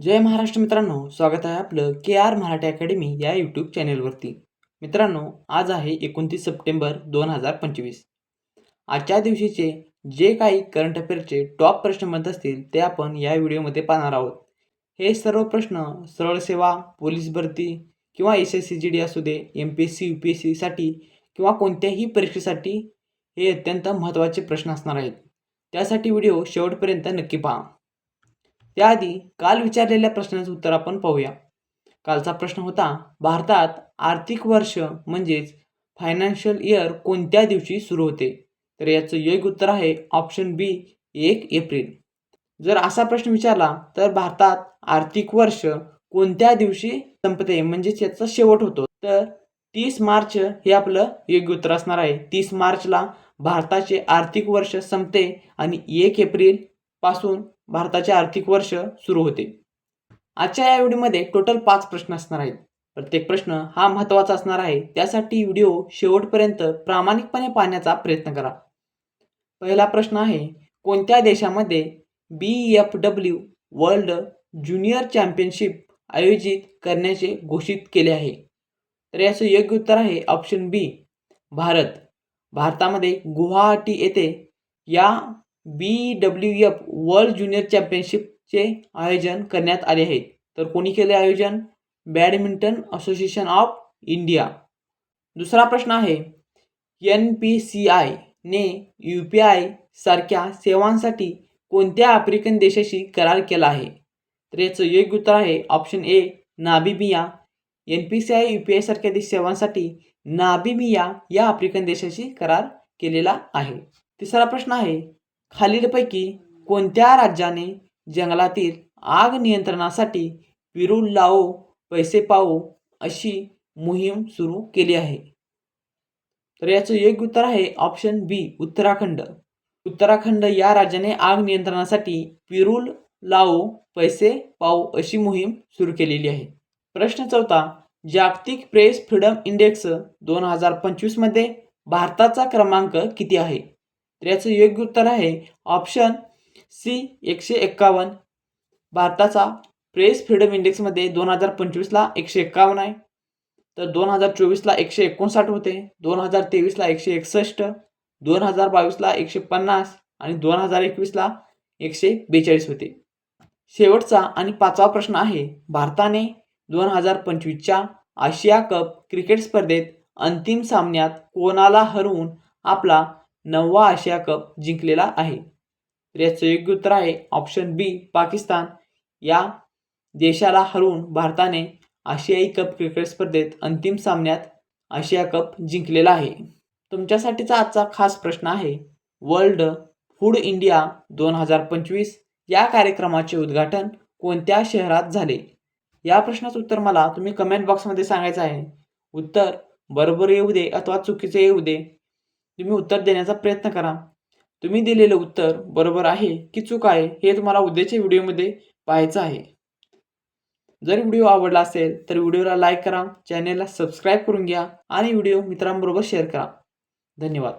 जय महाराष्ट्र मित्रांनो, स्वागत आहे आपलं KR मराठी अकॅडमी या यूट्यूब चॅनेलवरती. मित्रांनो, आज आहे 29 सप्टेंबर 2025. आजच्या दिवशीचे जे काही करंट अफेअरचे टॉप प्रश्न बनत असतील ते आपण या व्हिडिओमध्ये पाहणार आहोत. हे सर्व प्रश्न सरळ सेवा, पोलीस भरती किंवा SSC-GD असू दे, MPSC UPSCसाठी किंवा कोणत्याही परीक्षेसाठी हे अत्यंत महत्त्वाचे प्रश्न असणार आहेत. त्यासाठी व्हिडिओ शेवटपर्यंत नक्की पहा. त्याआधी काल विचारलेल्या प्रश्नाचं उत्तर आपण पाहूया. कालचा प्रश्न होता, भारतात आर्थिक वर्ष म्हणजेच फायनान्शियल इयर कोणत्या दिवशी सुरू होते? तर याचं योग्य उत्तर आहे ऑप्शन बी 1 एप्रिल. जर असा प्रश्न विचारला तर भारतात आर्थिक वर्ष कोणत्या दिवशी संपते म्हणजेच याचा शेवट होतो, तर 30 मार्च हे आपलं योग्य उत्तर असणार आहे. 30 मार्चला भारताचे आर्थिक वर्ष संपते आणि 1 एप्रिल पासून भारताचे आर्थिक वर्ष सुरू होते. आजच्या या व्हिडिओमध्ये टोटल 5 प्रश्न असणार आहेत. प्रत्येक प्रश्न हा महत्त्वाचा असणार आहे, त्यासाठी व्हिडिओ शेवटपर्यंत प्रामाणिकपणे पाहण्याचा प्रयत्न करा. पहिला प्रश्न आहे, कोणत्या देशामध्ये BFW वर्ल्ड ज्युनियर चॅम्पियनशिप आयोजित करण्याचे घोषित केले आहे? तर याचं योग्य उत्तर आहे ऑप्शन बी भारत. भारतामध्ये गुवाहाटी येथे या BWF वर्ल्ड ज्युनियर चॅम्पियनशिपचे आयोजन करण्यात आले आहे. तर कोणी केले आयोजन? Badminton association of India. दुसरा प्रश्न आहे, NPCI ने UPI सारख्या सेवांसाठी कोणत्या आफ्रिकन देशाशी करार केला आहे? तर याचं योग्य उत्तर आहे option A Namibia. NPCI UPI सारख्या सेवांसाठी नामिबिया या आफ्रिकन देशाशी करार केलेला आहे. तिसरा प्रश्न आहे, खालीलपैकी कोणत्या राज्याने जंगलातील आग नियंत्रणासाठी पिरूल लाओ पैसे पाओ अशी मोहीम सुरू केली आहे? तर याचं योग्य उत्तर आहे ऑप्शन बी उत्तराखंड. उत्तराखंड या राज्याने आग नियंत्रणासाठी पिरूल लाओ पैसे पाओ अशी मोहीम सुरू केलेली आहे. प्रश्न चौथा, जागतिक प्रेस फ्रीडम इंडेक्स 2025 मध्ये भारताचा क्रमांक किती आहे? तर याचं योग्य उत्तर आहे ऑप्शन सी 151. भारताचा प्रेस फ्रीडम इंडेक्समध्ये 2025ला 151 आहे, तर 2024ला 159 होते, 2023ला 161, 2022ला 150 आणि 2021ला 142 होते. शेवटचा आणि 5वा प्रश्न आहे, भारताने 2025च्या आशिया कप क्रिकेट स्पर्धेत अंतिम सामन्यात कोणाला हरवून आपला 9वा आशिया कप जिंकलेला आहे? तर याचं योग्य उत्तर आहे ऑप्शन बी पाकिस्तान. या देशाला हरवून भारताने आशियाई कप क्रिकेट स्पर्धेत अंतिम सामन्यात आशिया कप जिंकलेला आहे. तुमच्यासाठीचा आजचा खास प्रश्न आहे, वर्ल्ड फूड इंडिया 2025 या कार्यक्रमाचे उद्घाटन कोणत्या शहरात झाले? या प्रश्नाचं उत्तर मला तुम्ही कमेंट बॉक्समध्ये सांगायचं आहे. उत्तर बरोबर येऊ दे अथवा चुकीचं येऊ दे, तुम्ही उत्तर देण्याचा प्रयत्न करा. तुम्ही दिलेलं उत्तर बरोबर आहे की चूक आहे हे तुम्हाला उद्याच्या व्हिडिओमध्ये पाहायचं आहे. जर व्हिडिओ आवडला असेल तर व्हिडिओला लाईक करा, चॅनेलला सबस्क्राईब करून घ्या आणि व्हिडिओ मित्रांबरोबर शेअर करा. धन्यवाद.